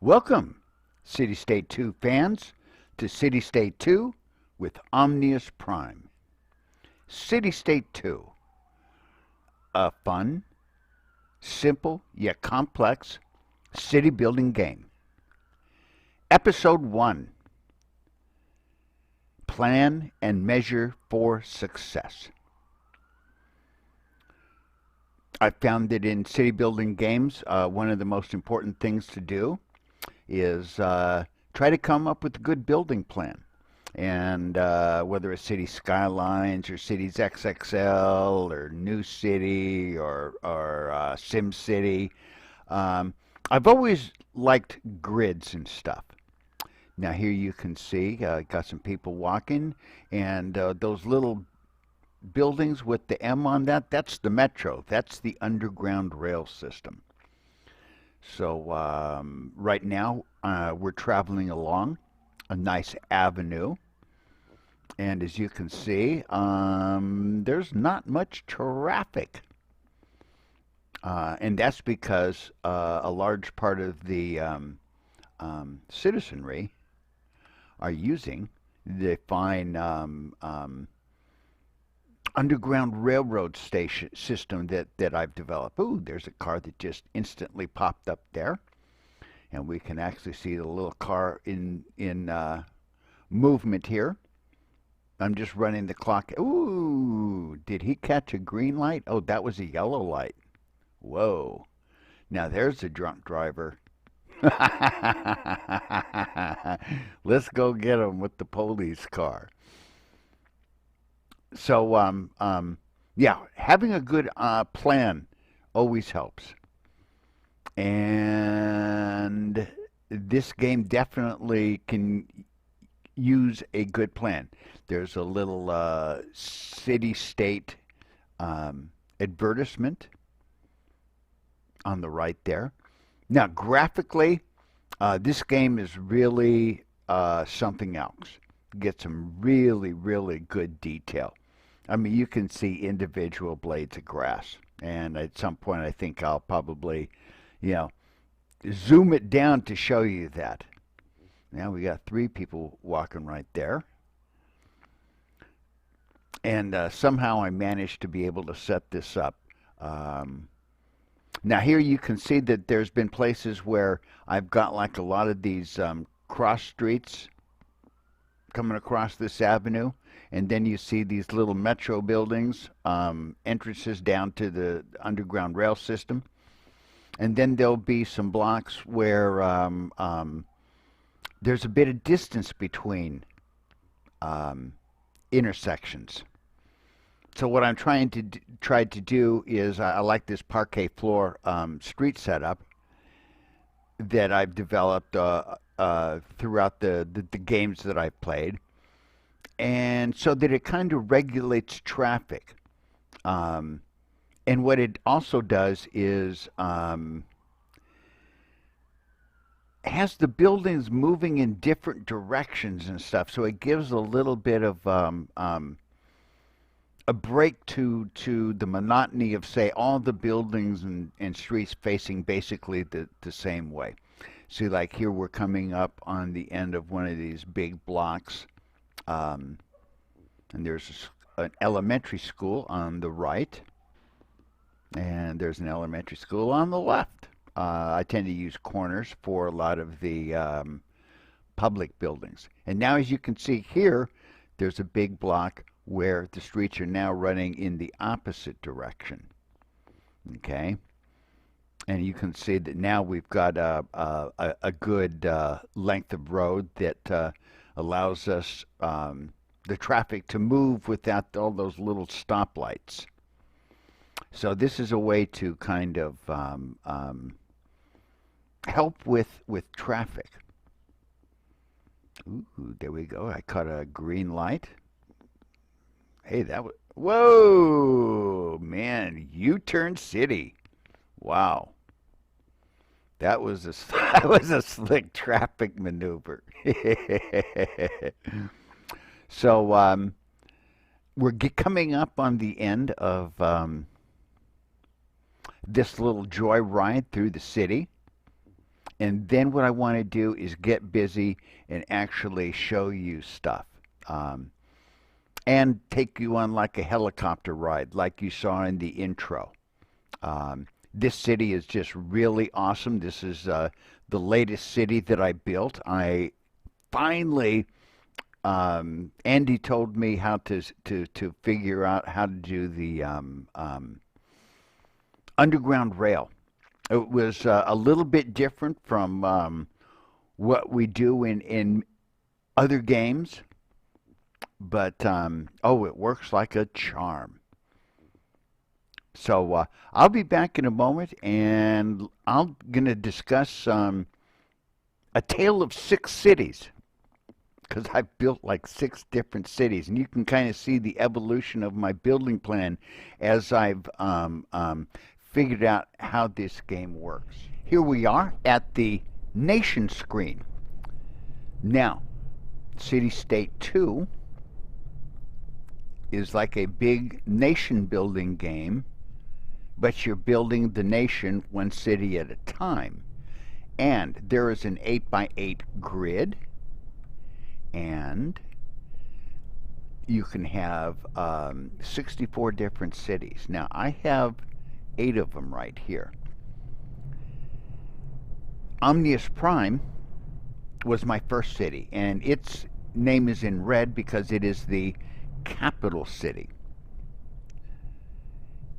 Welcome, CityState 2 fans, to CityState 2 with Omnius Prime. CityState 2, a fun, simple yet complex city building game. Episode 1, Plan and Measure for Success. I found that in city building games, one of the most important things to do is try to come up with a good building plan. And whether it's City Skylines or Cities XXL or New City or Sim City, I've always liked grids and stuff. Now here you can see, got some people walking, and those little buildings with the M on that, that's the metro. That's the underground rail system. So right now we're traveling along a nice avenue, and as you can see, there's not much traffic, and that's because a large part of the citizenry are using the fine underground railroad station system that I've developed. Ooh, there's a car that just instantly popped up there, and we can actually see the little car in movement here. I'm just running the clock. Ooh, did he catch a green light? Oh, that was a yellow light. Whoa. Now there's a drunk driver. Let's go get him with the police car. So, yeah, having a good plan always helps. And this game definitely can use a good plan. There's a little city-state advertisement on the right there. Now, graphically, this game is really something else. Get some really, really good detail. I mean, you can see individual blades of grass. And at some point, I think I'll probably, zoom it down to show you that. Now we got 3 people walking right there. And somehow I managed to be able to set this up. Now here you can see that there's been places where I've got like a lot of these cross streets coming across this avenue, and then you see these little metro buildings, entrances down to the underground rail system, and then there'll be some blocks where there's a bit of distance between intersections. So what I'm trying to do is I like this parquet floor street setup that I've developed throughout the games that I've played, and so that it kind of regulates traffic. And what it also does is has the buildings moving in different directions and stuff, so it gives a little bit of a break to the monotony of, say, all the buildings and streets facing basically the same way. See, like here we're coming up on the end of one of these big blocks, and there's an elementary school on the right, and there's an elementary school on the left. I tend to use corners for a lot of the public buildings. And now, as you can see here, there's a big block where the streets are now running in the opposite direction. Okay? And you can see that now we've got a good length of road that allows us the traffic to move without all those little stoplights. So this is a way to kind of help with traffic. Ooh, there we go. I caught a green light. Hey, that was, whoa, man, U-turn city. Wow. That was a that was a slick traffic maneuver. So we're coming up on the end of this little joyride through the city. And then what I want to do is get busy and actually show you stuff. Um, and take you on like a helicopter ride, like you saw in the intro. This city is just really awesome. This is the latest city that I built. I finally, Andy told me how to figure out how to do the underground rail. It was a little bit different from what we do in other games, but oh, it works like a charm. So I'll be back in a moment, and I'm gonna discuss a tale of six cities because I've built like six different cities, and you can kind of see the evolution of my building plan as I've figured out how this game works. Here we are at the nation screen. Now, City State 2 is like a big nation building game, but you're building the nation one city at a time. And there is an 8 by 8 grid, and you can have 64 different cities. Now, I have 8 of them right here. Omnius Prime was my first city, and its name is in red because it is the capital city.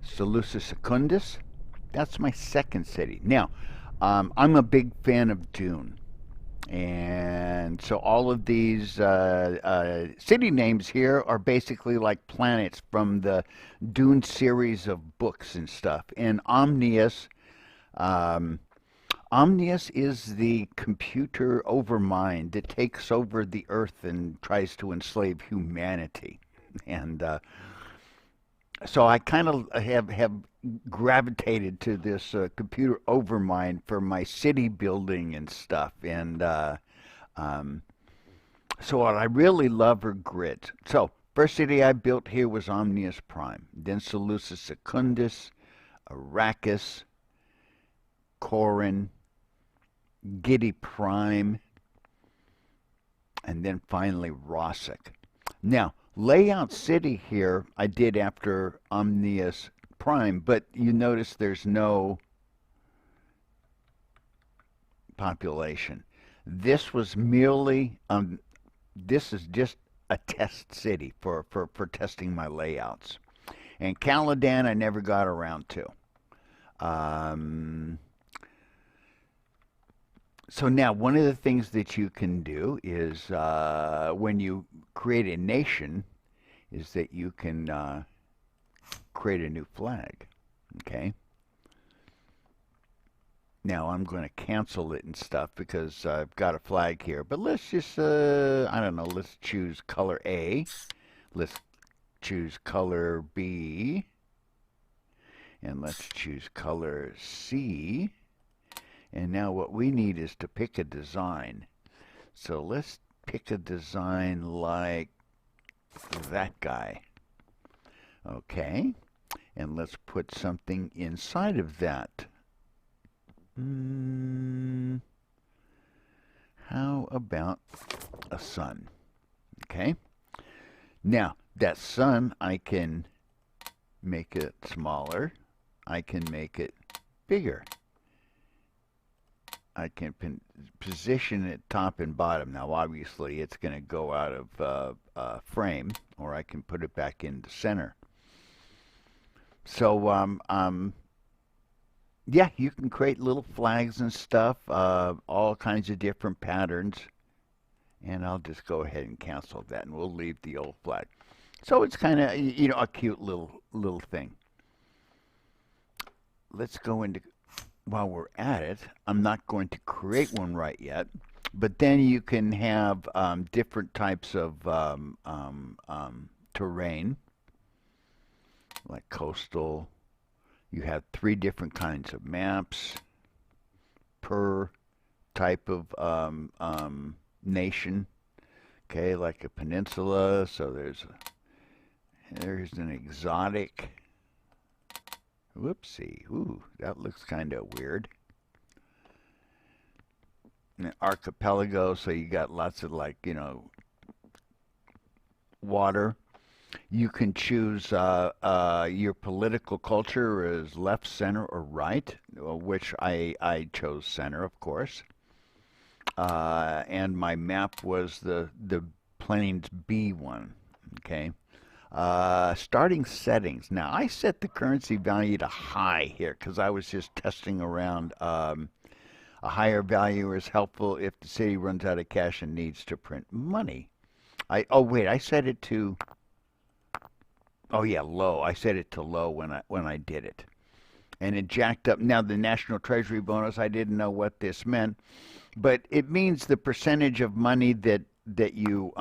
Seleucus Secundus, that's my second city. Now, I'm a big fan of Dune. And so all of these city names here are basically like planets from the Dune series of books and stuff. And um, Omnius is the computer overmind that takes over the Earth and tries to enslave humanity. And so I kind of have gravitated to this computer overmind for my city building and stuff. And um, so what I really love are grids. So first city I built here was Omnius Prime, then Seleucus Secundus, Arrakis, Corin, Giddy Prime, and then finally Rossic. Now, layout city here I did after Omnius Prime, but you notice there's no population. This was merely, this is just a test city for testing my layouts. And Caladan I never got around to. Um, so now one of the things that you can do is when you create a nation is that you can create a new flag. Okay. Now I'm going to cancel it and stuff because I've got a flag here. But let's just, I don't know, let's choose color A. Let's choose color B. And let's choose color C. And now what we need is to pick a design. So let's pick a design like that guy. Okay. And let's put something inside of that. How about a sun? Okay. Now, that sun, I can make it smaller. I can make it bigger. I can position it top and bottom. Now, obviously, it's going to go out of frame, or I can put it back in the center. So, yeah, you can create little flags and stuff, all kinds of different patterns. And I'll just go ahead and cancel that, and we'll leave the old flag. So it's kind of, you know, a cute little thing. Let's go into, while we're at it, I'm not going to create one right yet, but then you can have different types of terrain, like coastal. You have 3 different kinds of maps per type of nation. Okay, like a peninsula. So there's an exotic. Whoopsie. Ooh, that looks kind of weird. an archipelago, so you got lots of like, water. You can choose your political culture is left, center, or right, which I chose center, of course. And my map was the Plains B one. Okay. Starting settings. Now I set the currency value to high here because I was just testing around. A higher value is helpful if the city runs out of cash and needs to print money. Oh wait, I set it to oh yeah, low. I set it to low when I did it. And it jacked up. Now the National Treasury bonus, I didn't know what this meant, but it means the percentage of money that you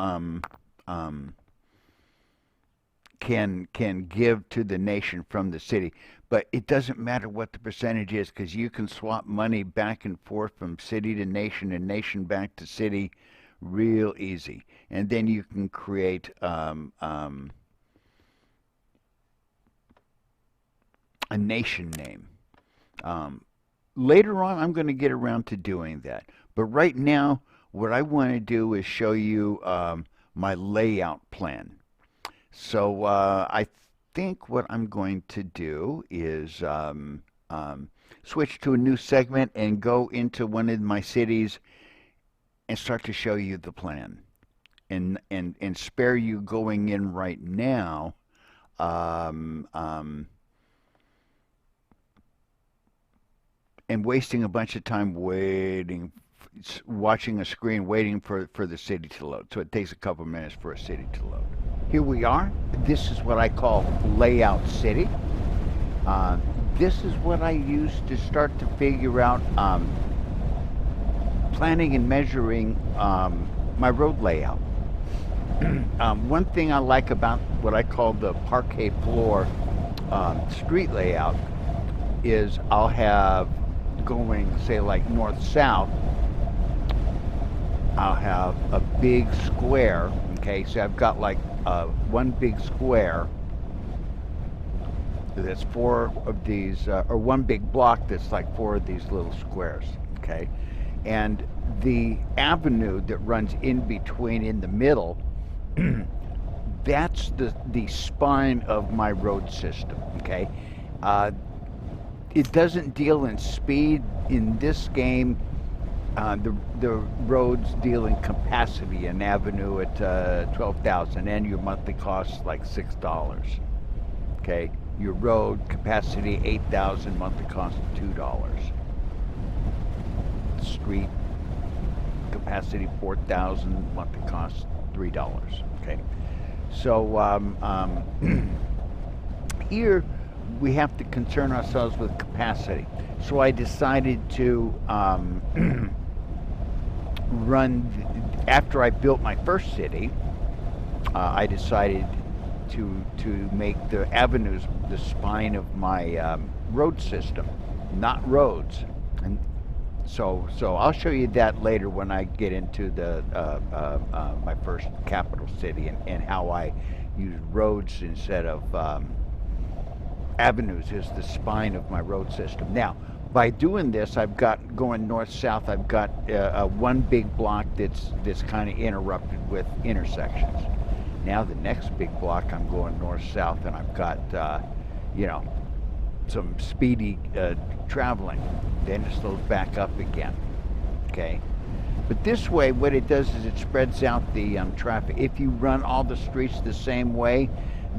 can give to the nation from the city. But it doesn't matter what the percentage is because you can swap money back and forth from city to nation and nation back to city real easy. And then you can create a nation name. Um, Later on, I'm going to get around to doing that. But right now, what I want to do is show you my layout plan. So I think what I'm going to do is switch to a new segment and go into one of my cities and start to show you the plan and spare you going in right now um, um, and wasting a bunch of time watching a screen, waiting for the city to load. So it takes a couple minutes for a city to load. Here we are. This is what I call layout city. Uh, this is what I use to start to figure out planning and measuring my road layout. One thing I like about what I call the parquet floor street layout is I'll have going, say, like north-south, I'll have a big square, okay? So I've got like one big square that's four of these, or one big block that's like four of these little squares, okay? And the avenue that runs in between in the middle, that's the spine of my road system, okay? It doesn't deal in speed in this game. The roads deal in capacity. An avenue at 12,000 and your monthly cost like $6. Okay, your road capacity 8,000, monthly cost $2. Street capacity 4,000, monthly cost $3. Okay, so here we have to concern ourselves with capacity. So I decided to after I built my first city, I decided to make the avenues the spine of my road system, not roads. And so I'll show you that later when I get into the my first capital city and how I use roads instead of avenues is the spine of my road system. Now, by doing this, I've got going north-south. I've got one big block that's kind of interrupted with intersections. Now, the next big block, I'm going north-south, and I've got some speedy traveling. Then it slows back up again. Okay, but this way, what it does is it spreads out the traffic. If you run all the streets the same way,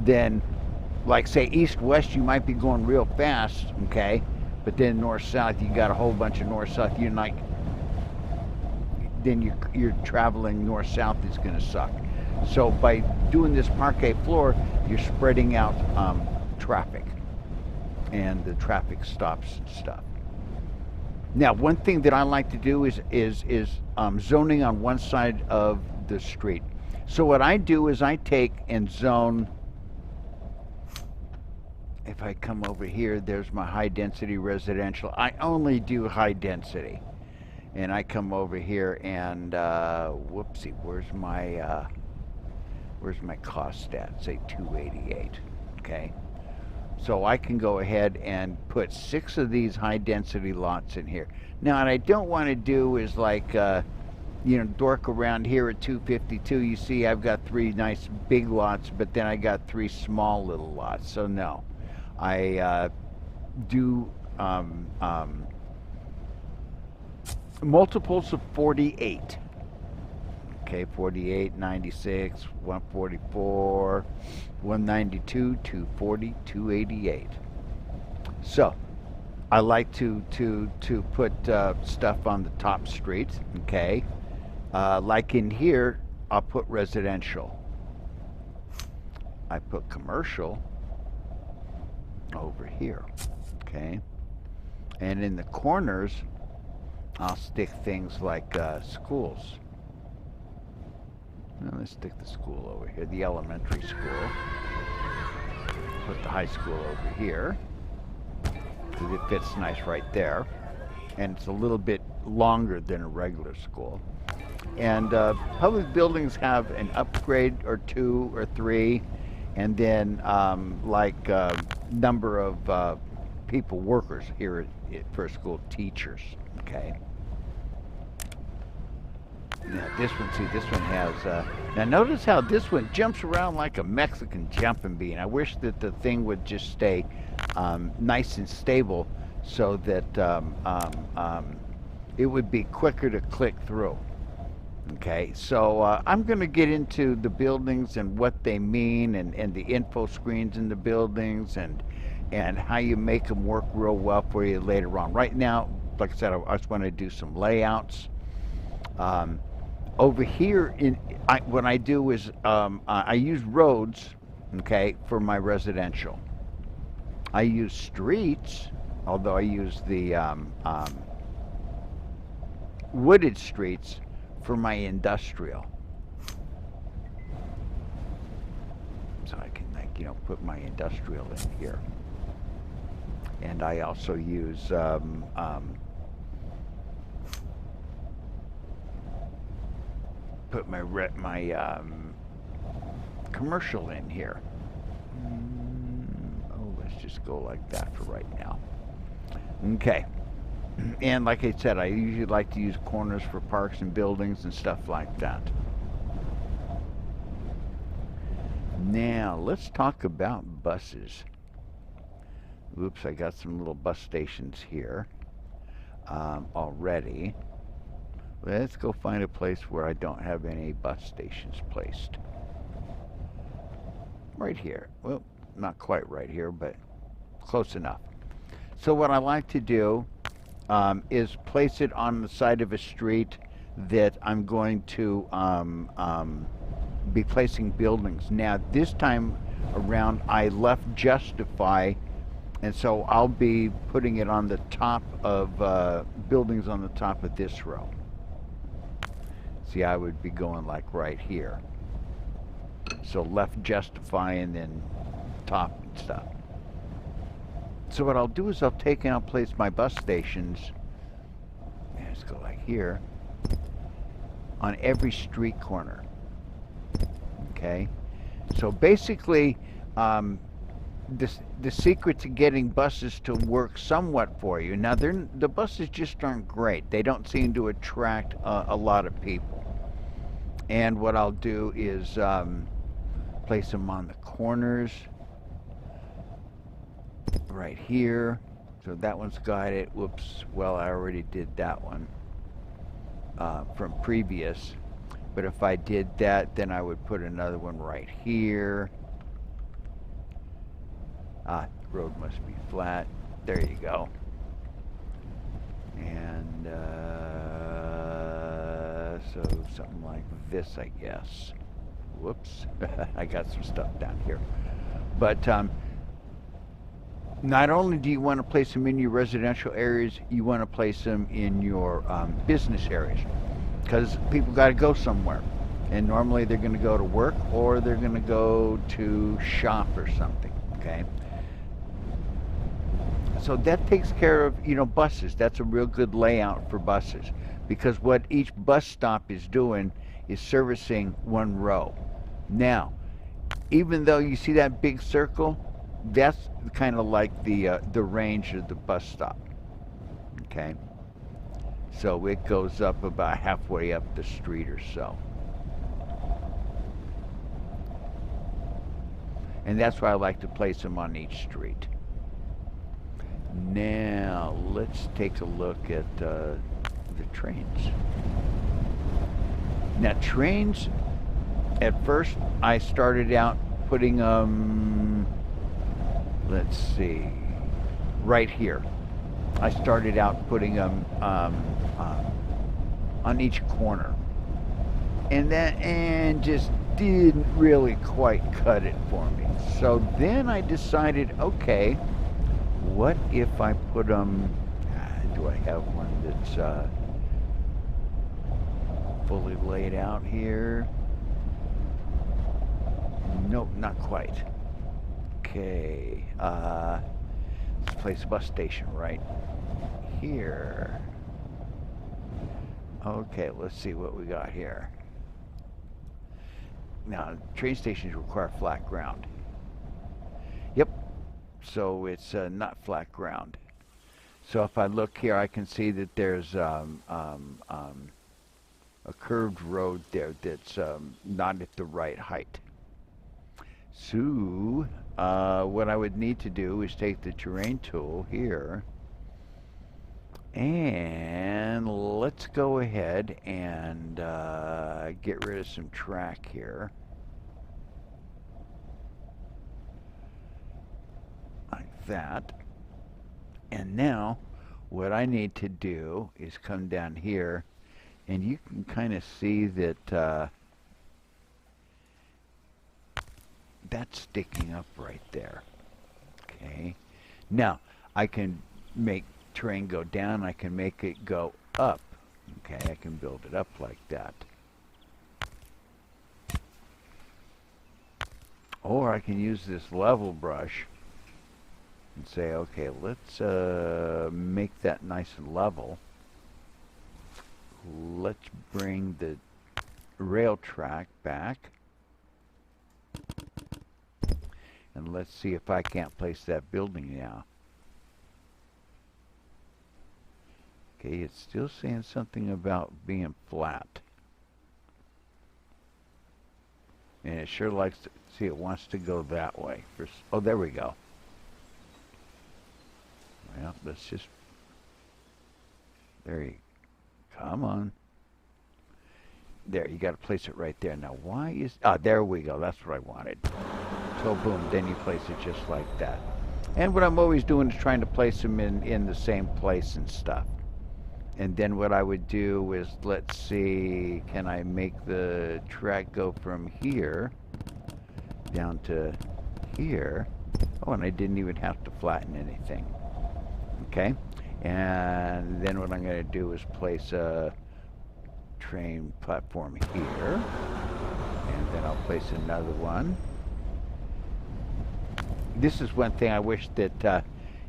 then like say east-west, you might be going real fast, okay? But then north-south, you got a whole bunch of north-south. You're like, then you're traveling north-south is going to suck. So by doing this parquet floor, you're spreading out traffic, and the traffic stops and stuff. Now, one thing that I like to do is zoning on one side of the street. So what I do is I take and zone. If I come over here, there's my high density residential. I only do high density. And I come over here and, whoopsie, where's my cost at? Say 288, okay? So I can go ahead and put 6 of these high density lots in here. Now, what I don't want to do is like, dork around here at 252. You see, I've got 3 nice big lots, but then I got 3 small little lots. So no, I do multiples of 48. Okay, 48, 96, 144, 192, 240, 288. So I like to put stuff on the top streets. Okay, like in here, I'll put residential. I put commercial over here. Okay, and in the corners, I'll stick things like schools. Now let's stick the school over here, the elementary school. Put the high school over here, because it fits nice right there. And it's a little bit longer than a regular school. And public buildings have an upgrade or 2 or 3, and then number of people, workers here for school, teachers. Okay. Now this one has, now notice how this one jumps around like a Mexican jumping bean. I wish that the thing would just stay nice and stable so that it would be quicker to click through. Okay, so I'm going to get into the buildings and what they mean, and the info screens in the buildings, and how you make them work real well for you later on. Right now, like I said, I just want to do some layouts. Over here, what I do is I use roads, okay, for my residential. I use streets, although I use the wooded streets for my industrial. So I can, put my industrial in here. And I also use put my commercial in here. Let's just go like that for right now. Okay. And like I said, I usually like to use corners for parks and buildings and stuff like that. Now, let's talk about buses. Oops, I got some little bus stations here already. Let's go find a place where I don't have any bus stations placed. Right here. Well, not quite right here, but close enough. So what I like to do is place it on the side of a street that I'm going to be placing buildings. Now, this time around, I left justify, and so I'll be putting it on the top of buildings on the top of this row. See, I would be going like right here. So left justify and then top and stuff. So what I'll do is I'll take and I'll place my bus stations, let's go like here, on every street corner. Okay? So basically, the secret to getting buses to work somewhat for you. Now, the buses just aren't great. They don't seem to attract a lot of people. And what I'll do is place them on the corners, right here. So that one's got it. Whoops. Well, I already did that one from previous. But if I did that, then I would put another one right here. The road must be flat. There you go. And so something like this, I guess. Whoops. I got some stuff down here. But not only do you want to place them in your residential areas, you want to place them in your business areas, because people got to go somewhere, and normally they're going to go to work or they're going to go to shop or something. Okay, so that takes care of buses. That's a real good layout for buses, because what each bus stop is doing is servicing one row. Now, even though you see that big circle, that's kind of like the range of the bus stop. Okay, so it goes up about halfway up the street or so, and that's why I like to place them on each street. Now let's take a look at the trains. Now trains, at first I started out putting let's see, right here. I started out putting them on each corner, and just didn't really quite cut it for me. So then I decided, okay, what if I put them? Do I have one that's fully laid out here? Nope, not quite. Okay, let's place a bus station right here. Okay, let's see what we got here. Now, train stations require flat ground. Yep, so it's not flat ground. So if I look here, I can see that there's a curved road there that's not at the right height. So what I would need to do is take the terrain tool here, and let's go ahead and get rid of some track here. Like that. And now what I need to do is come down here, and you can kind of see that that's sticking up right there. Okay. Now I can make terrain go down, I can make it go up. Okay, I can build it up like that. Or I can use this level brush and say, okay, let's make that nice and level. Let's bring the rail track back. And let's see if I can't place that building now. Okay, it's still saying something about being flat. And it sure likes to, see, it wants to go that way. Oh, there we go. Well, let's just, there you, come on. There, you got to place it right there. Now, why is, there we go. That's what I wanted. So boom, then you place it just like that. And what I'm always doing is trying to place them in the same place and stuff. And then what I would do is, let's see, can I make the track go from here down to here? Oh, and I didn't even have to flatten anything. Okay, and then what I'm going to do is place a train platform here, and then I'll place another one. This is one thing I wish that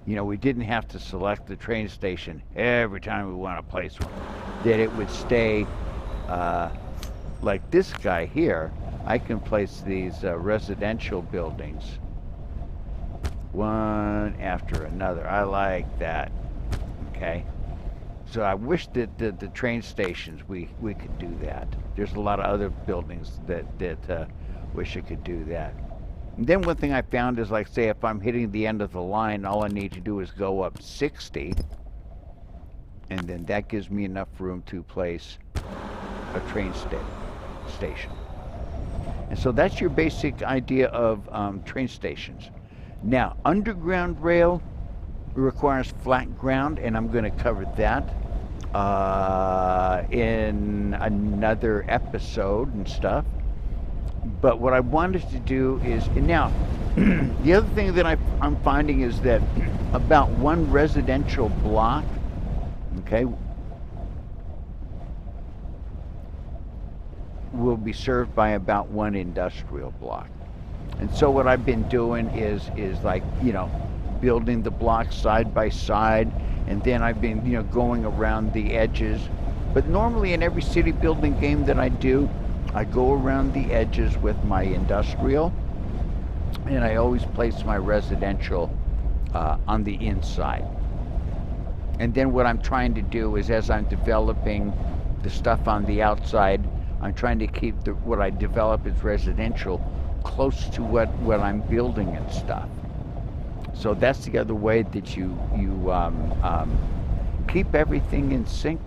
you know, we didn't have to select the train station every time we want to place one. That it would stay like this guy here. I can place these residential buildings one after another. I like that. Okay. So I wish that the train stations we could do that. There's a lot of other buildings that wish I could do that. And then one thing I found is, like, say if I'm hitting the end of the line, all I need to do is go up 60, and then that gives me enough room to place a train station. And so that's your basic idea of train stations. Now, underground rail requires flat ground, and I'm going to cover that in another episode and stuff. But what I wanted to do is, and now, the other thing that I'm finding is that about one residential block, okay, will be served by about one industrial block. And so what I've been doing is like, you know, building the blocks side by side, and then I've been, you know, going around the edges. But normally in every city building game that I do, I go around the edges with my industrial, and I always place my residential on the inside. And then what I'm trying to do is, as I'm developing the stuff on the outside, I'm trying to keep what I develop as residential close to what I'm building and stuff. So that's the other way that you keep everything in sync.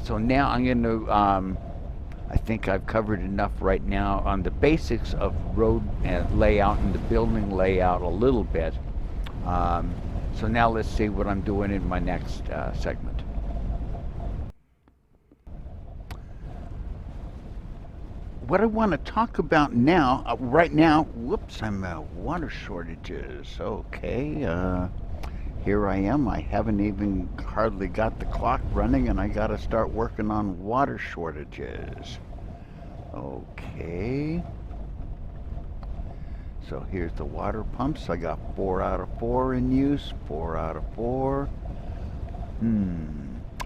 So now I'm going to, I think I've covered enough right now on the basics of road layout and the building layout a little bit. So now let's see what I'm doing in my next segment. What I want to talk about now, right now, whoops, I'm water shortages. Okay, here I am. I haven't even hardly got the clock running, and I got to start working on water shortages. Okay. So here's the water pumps. I got 4 out of 4 in use. 4 out of 4.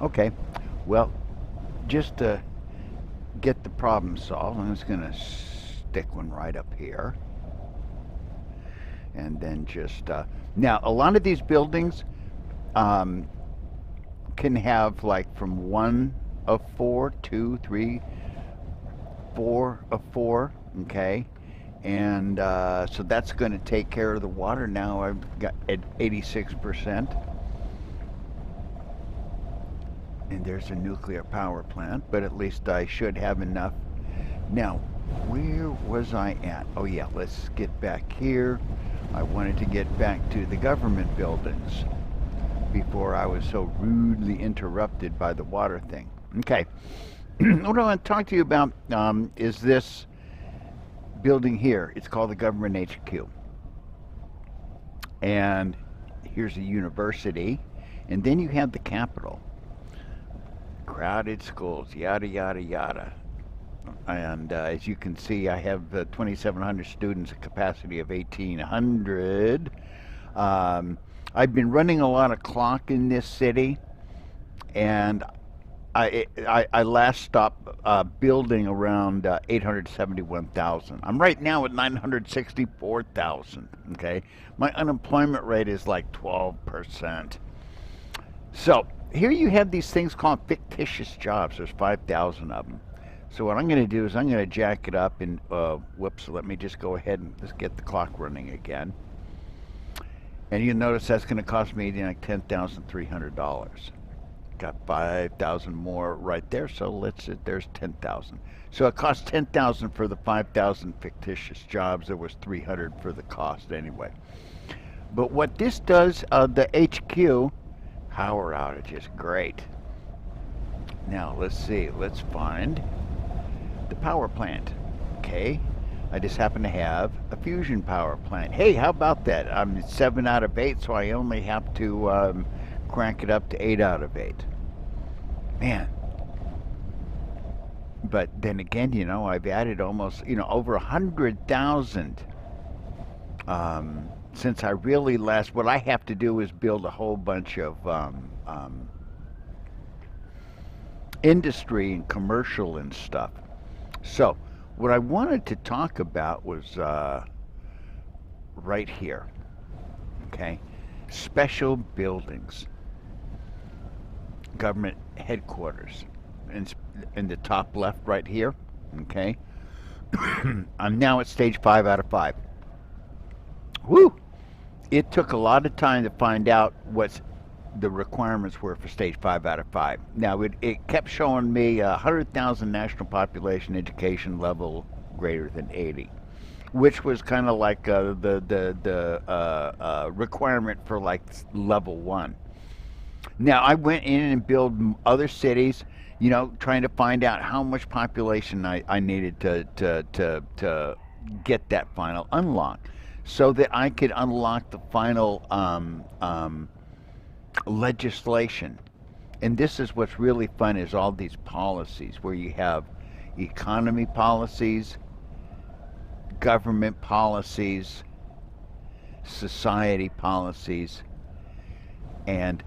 Okay. Well, just to get the problem solved, I'm just going to stick one right up here. And then just... now, a lot of these buildings can have like from 1 of 4, 2, 3, 4 of 4, okay? And so that's going to take care of the water. Now I've got at 86%. And there's a nuclear power plant, but at least I should have enough. Now, where was I at? Oh yeah, let's get back here. I wanted to get back to the government buildings before I was so rudely interrupted by the water thing. Okay, what I want to talk to you about is this building here. It's called the Government HQ. And here's a university. And then you have the Capitol. Crowded schools, yada, yada, yada. And as you can see, I have 2,700 students, a capacity of 1,800. I've been running a lot of clock in this city, and I last stopped building around 871,000. I'm right now at 964,000. Okay, my unemployment rate is like 12%. So here you have these things called fictitious jobs. There's 5,000 of them. So what I'm going to do is I'm going to jack it up and whoops. Let me just go ahead and just get the clock running again. And you'll notice that's going to cost me like $10,300. Got 5,000 more right there, so there's 10,000. So it cost 10,000 for the 5,000 fictitious jobs. There was 300 for the cost anyway. But what this does, the HQ power outage is great. Now let's see. Let's find the power plant. Okay. I just happen to have a fusion power plant. Hey, how about that? I'm 7 out of 8, so I only have to crank it up to 8 out of 8. Man. But then again, you know, I've added almost, you know, over 100,000 since I really last. What I have to do is build a whole bunch of industry and commercial and stuff. So what I wanted to talk about was right here. Okay, special buildings, government headquarters, in the top left right here. Okay, I'm now at stage 5 out of 5. Woo! It took a lot of time to find out what the requirements were for stage 5 out of 5. Now it kept showing me 100,000 national population, education level greater than 80, which was kind of like the requirement for like level 1. Now I went in and built other cities, you know, trying to find out how much population I needed to get that final unlock, so that I could unlock the final legislation. And this is what's really fun, is all these policies where you have economy policies, government policies, society policies, and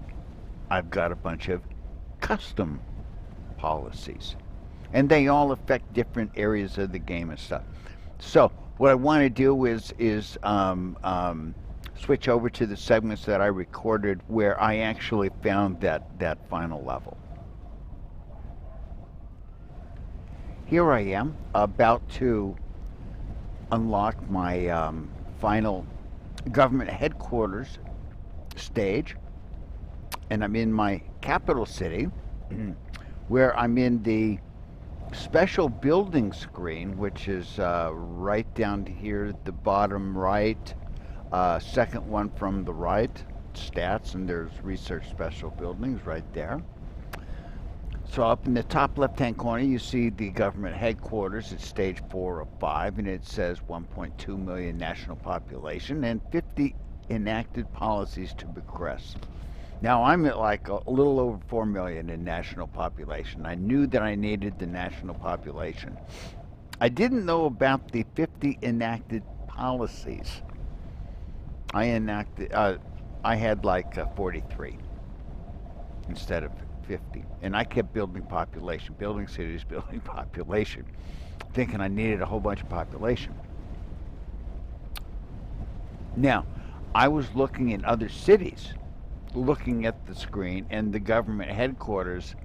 I've got a bunch of custom policies, and they all affect different areas of the game and stuff. So what I want to do is switch over to the segments that I recorded where I actually found that final level. Here I am about to unlock my final government headquarters stage, and I'm in my capital city where I'm in the special building screen, which is right down here at the bottom right, second one from the right, stats, and there's research special buildings right there. So up in the top left-hand corner, you see the government headquarters. It's stage 4 of 5, and it says 1.2 million national population and 50 enacted policies to progress. Now I'm at like a little over 4 million in national population. I knew that I needed the national population. I didn't know about the 50 enacted policies. I had like 43 instead of 50. And I kept building population, building cities, building population, thinking I needed a whole bunch of population. Now, I was looking in other cities, looking at the screen, and the government headquarters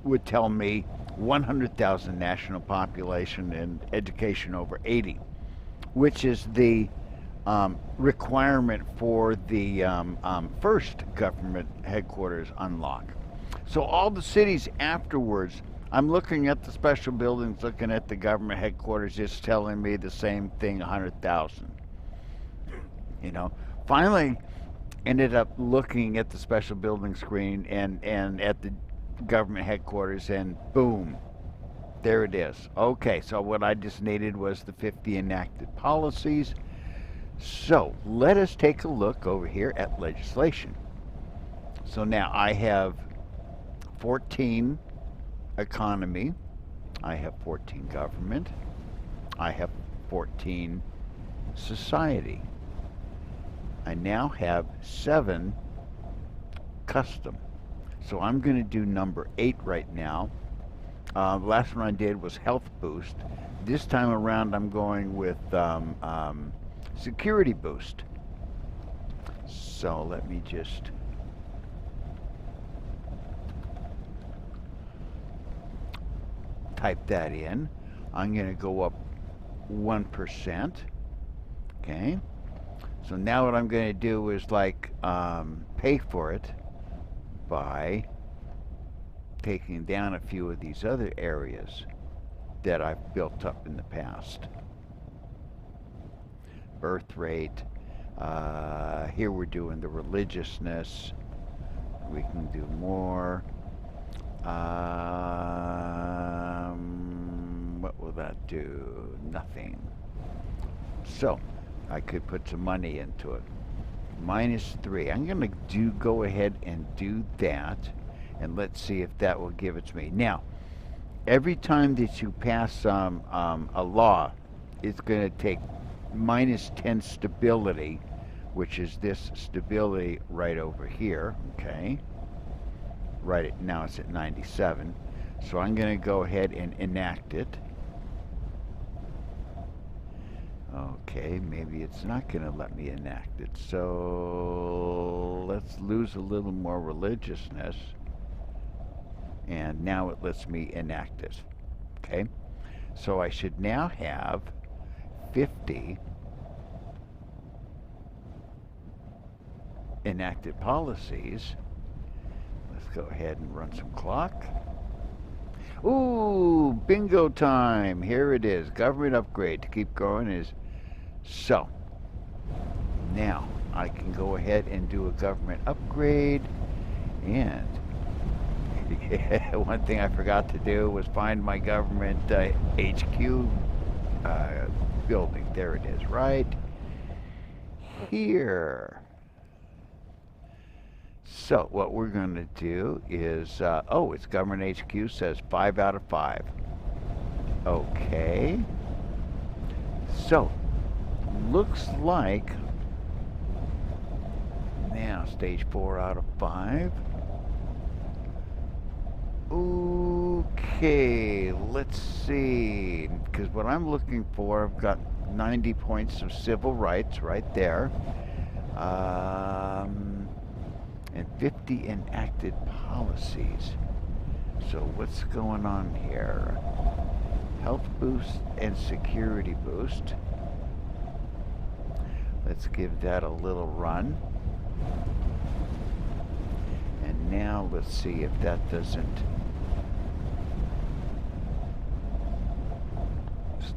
would tell me 100,000 national population and education over 80, which is the requirement for the first government headquarters unlock. So all the cities afterwards, I'm looking at the special buildings, looking at the government headquarters, just telling me the same thing, 100,000. You know, finally ended up looking at the special building screen and at the government headquarters, and boom, there it is. Okay, so what I just needed was the 50 enacted policies. So let us take a look over here at legislation. So now I have 14 economy, I have 14 government, I have 14 society. I now have 7 custom. So I'm going to do number 8 right now. The last one I did was health boost. This time around I'm going with security boost. So let me just type that in. I'm going to go up 1%. Okay. So now what I'm going to do is like pay for it by taking down a few of these other areas that I've built up in the past. Birth rate. Here we're doing the religiousness. We can do more. What will that do? Nothing. So I could put some money into it. -3. I'm going to go ahead and do that, and let's see if that will give it to me. Now, every time that you pass a law, it's going to take -10 stability, which is this stability right over here. Okay. Right now it's at 97. So I'm going to go ahead and enact it. Okay, maybe it's not going to let me enact it. So let's lose a little more religiousness. And now it lets me enact it. Okay, so I should now have 50 enacted policies. Let's go ahead and run some clock. Ooh, bingo time. Here it is. Government upgrade to keep going is so. Now I can go ahead and do a government upgrade, and one thing I forgot to do was find my government HQ building. There it is, right here. So what we're going to do is, oh, it's government HQ, says 5 out of 5. Okay. So, looks like, now stage 4 out of 5. Okay. Okay, let's see. Because what I'm looking for, I've got 90 points of civil rights right there. And 50 enacted policies. So what's going on here? Health boost and security boost. Let's give that a little run. And now let's see if that doesn't.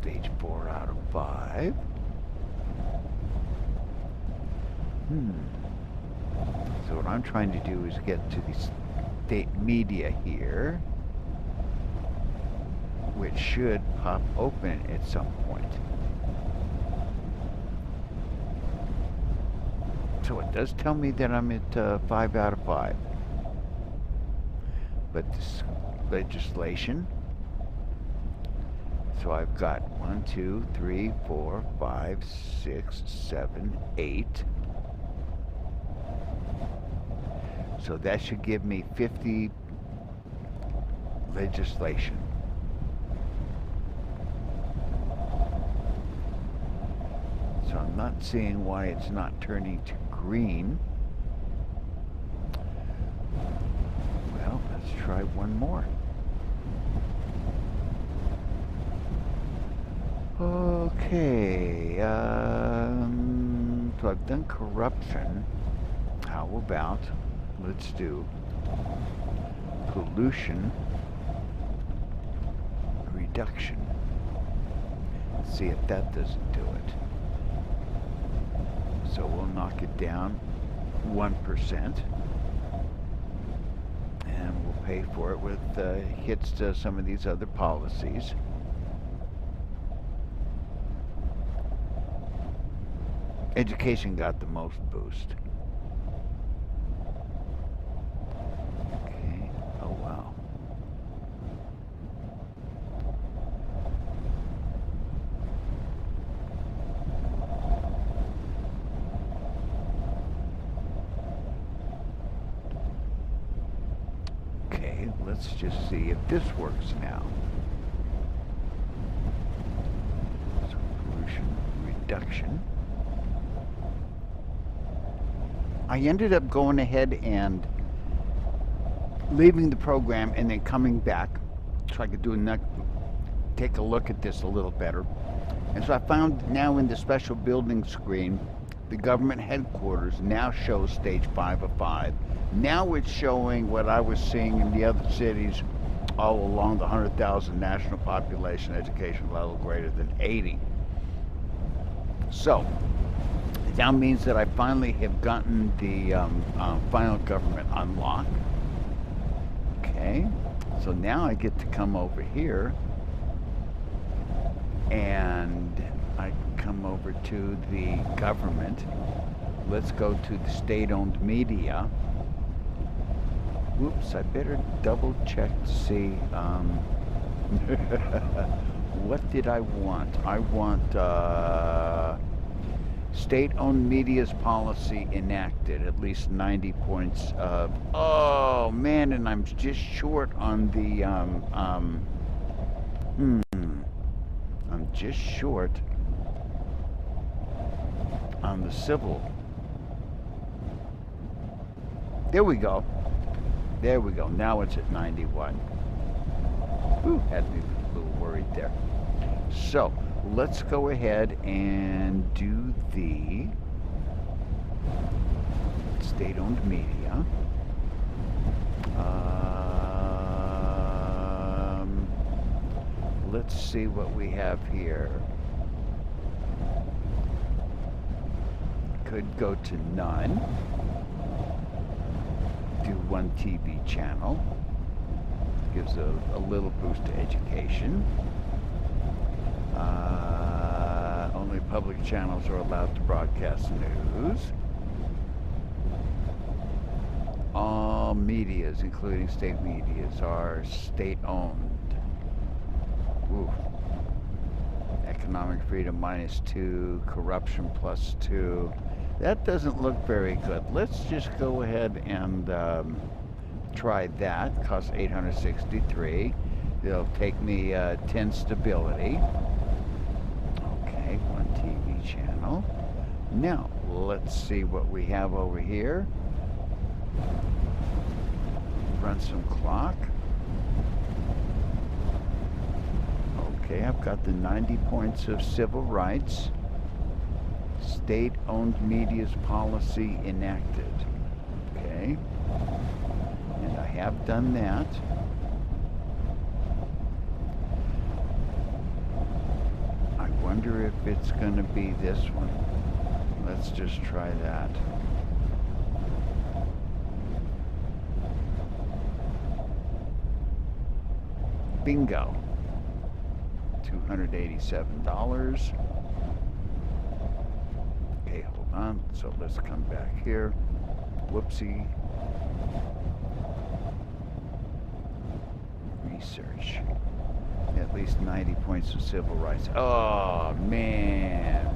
Stage 4 out of 5. So what I'm trying to do is get to the state media here, which should pop open at some point. So it does tell me that I'm at 5 out of 5. But this legislation, so I've got 1, 2, 3, 4, 5, 6, 7, 8. So that should give me 50 legislation. So I'm not seeing why it's not turning to green. Well, let's try one more. Okay, so I've done corruption. How about, let's do pollution reduction. Let's see if that doesn't do it. So we'll knock it down 1%. And we'll pay for it with hits to some of these other policies. Education got the most boost. Okay, oh wow. Okay, let's just see if this works now. So pollution reduction. I ended up going ahead and leaving the program and then coming back so I could take a look at this a little better. And so I found now in the special building screen, the government headquarters now shows stage 5 of 5. Now it's showing what I was seeing in the other cities all along the 100,000 national population education level greater than 80. So that means that I finally have gotten the final government unlock. Okay, so now I get to come over here and I can come over to the government. Let's go to the state-owned media. Whoops, I better double check to see what did I want? I want state-owned media's policy enacted, at least 90 points of, oh man, and I'm just short on the, I'm just short on the civil. There we go. There we go. Now it's at 91. Whew, had me a little worried there. So, let's go ahead and do the state-owned media. Let's see what we have here. Could go to none. Do one TV channel. Gives a little boost to education. Only public channels are allowed to broadcast news. All medias, including state medias, are state-owned. Ooh. Economic freedom -2, corruption +2. That doesn't look very good. Let's just go ahead and try that. Costs 863. It'll take me 10 stability. Okay, one TV channel. Now, let's see what we have over here. Run some clock. Okay, I've got the 90 points of civil rights. State-owned media's policy enacted. Okay. And I have done that. I wonder if it's going to be this one. Let's just try that. Bingo. $287. Okay, hold on. So let's come back here. Whoopsie. Research. At least 90 points of civil rights. Oh, man.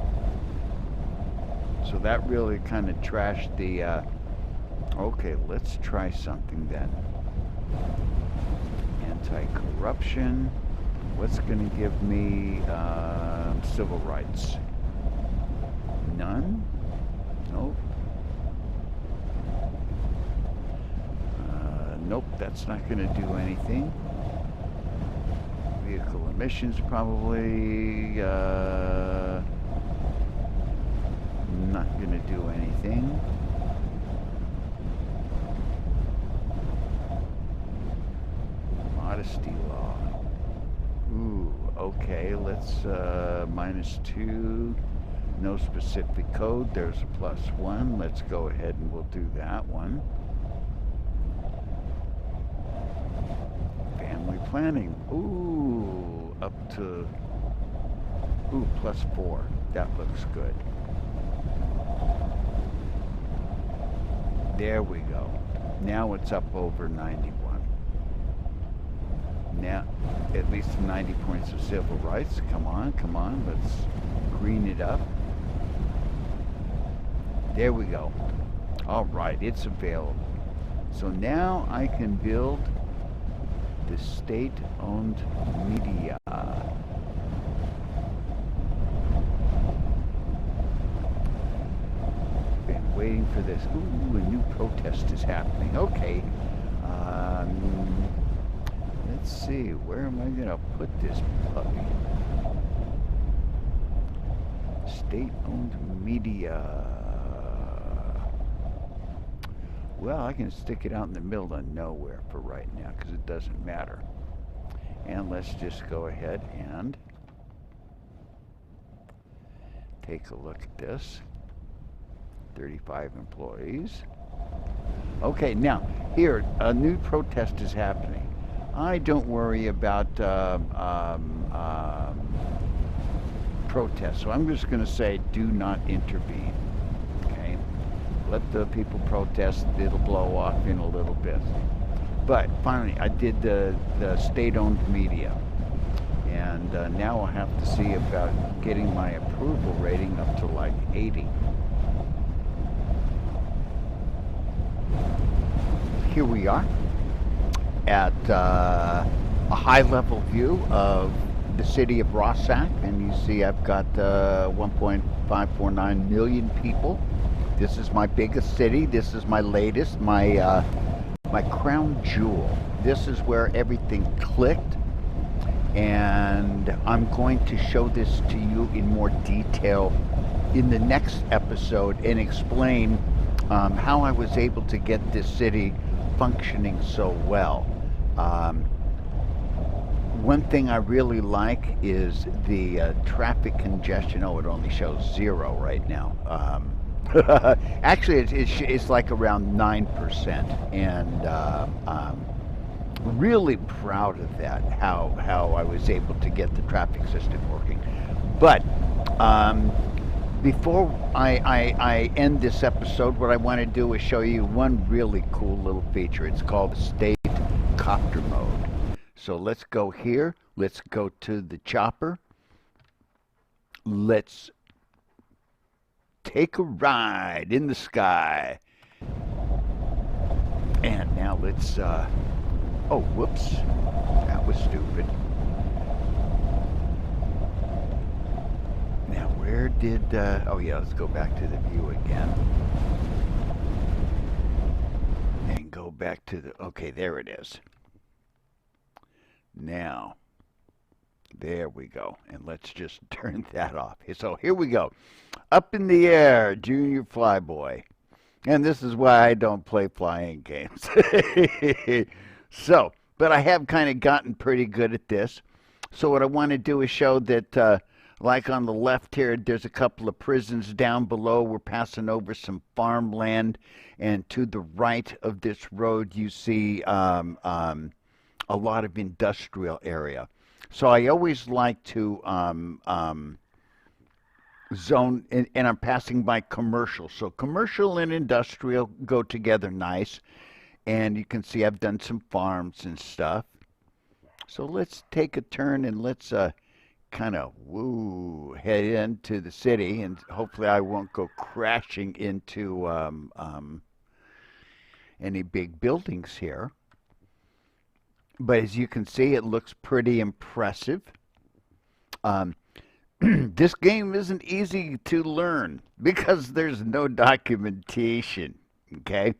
So that really kind of trashed the... Okay, let's try something then. Anti-corruption. What's going to give me civil rights? None? Nope. Nope, that's not going to do anything. Vehicle emissions probably not going to do anything. Modesty law. Ooh, okay, let's -2. No specific code. There's a +1. Let's go ahead and we'll do that one. Family planning. Ooh, up to +4. That looks good. There we go. Now it's up over 91. Now, at least 90 points of civil rights. Come on, come on. Let's green it up. There we go. All right, it's available. So now I can build the state-owned media. Been waiting for this. Ooh, a new protest is happening. Okay. Let's see, where am I going to put this puppy? State-owned media. Well, I can stick it out in the middle of nowhere for right now because it doesn't matter. And let's just go ahead and take a look at this. 35 employees. Okay, now, here, a new protest is happening. I don't worry about protests, so I'm just going to say do not intervene. Okay, let the people protest. It'll blow off in a little bit. But finally, I did the state-owned media, and now I'll have to see about getting my approval rating up to like 80. Here we are at a high-level view of the city of Rossack, and you see I've got 1.549 million people. This is my biggest city. This is my latest, my crown jewel. This is where everything clicked, and I'm going to show this to you in more detail in the next episode and explain how I was able to get this city functioning so well. One thing I really like is the traffic congestion. Oh, it only shows 0 right now. Actually, it's like around 9%, and really proud of that. How I was able to get the traffic system working. But before I end this episode, what I want to do is show you one really cool little feature. It's called State Copter Mode. So let's go here. Let's go to the chopper. Let's take a ride in the sky. And now let's, oh, whoops. That was stupid. Oh yeah, let's go back to the view again. And go back to the, okay, there it is. Now, there we go. And let's just turn that off. So here we go. Up in the air, Junior Flyboy. And this is why I don't play flying games. So, but I have kind of gotten pretty good at this. So what I want to do is show that, like on the left here, there's a couple of prisons down below. We're passing over some farmland. And to the right of this road, you see a lot of industrial area. So I always like to zone, and I'm passing by commercial. So commercial and industrial go together nice. And you can see I've done some farms and stuff. So let's take a turn and let's kind of head into the city, and hopefully I won't go crashing into any big buildings here. But as you can see, it looks pretty impressive. Um, this game isn't easy to learn because there's no documentation. Okay,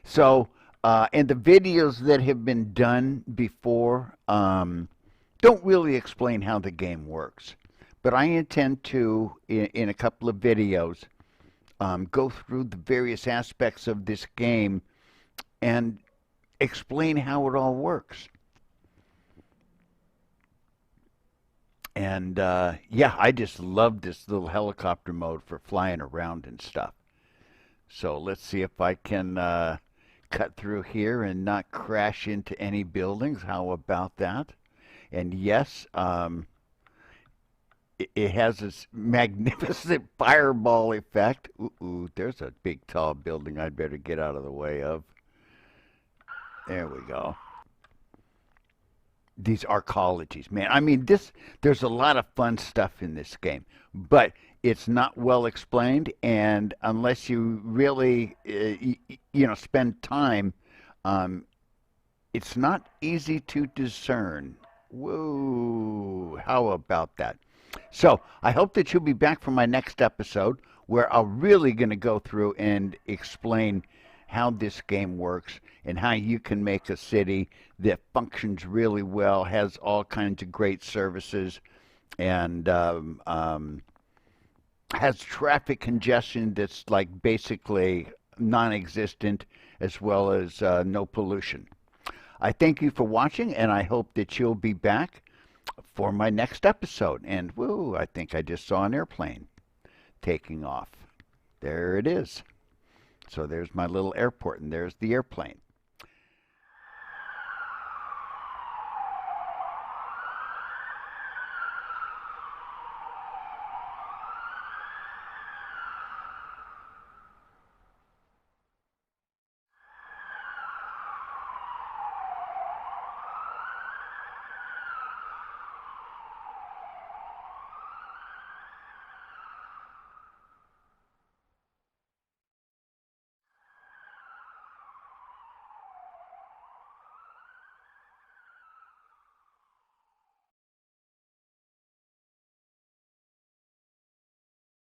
so and the videos that have been done before don't really explain how the game works. But I intend to, in a couple of videos, go through the various aspects of this game and explain how it all works. And yeah, I just love this little helicopter mode for flying around and stuff. So let's see if I can cut through here and not crash into any buildings. How about that? And yes, it has this magnificent fireball effect. Ooh, there's a big tall building I'd better get out of the way of. There we go. These arcologies, man. I mean, there's a lot of fun stuff in this game, but it's not well explained, and unless you really, spend time, it's not easy to discern. Whoa, how about that? So I hope that you'll be back for my next episode where I'm really going to go through and explain how this game works and how you can make a city that functions really well, has all kinds of great services, and has traffic congestion that's like basically non-existent, as well as no pollution. I thank you for watching, and I hope that you'll be back for my next episode. And whoa, I think I just saw an airplane taking off. There it is. So there's my little airport, and there's the airplane.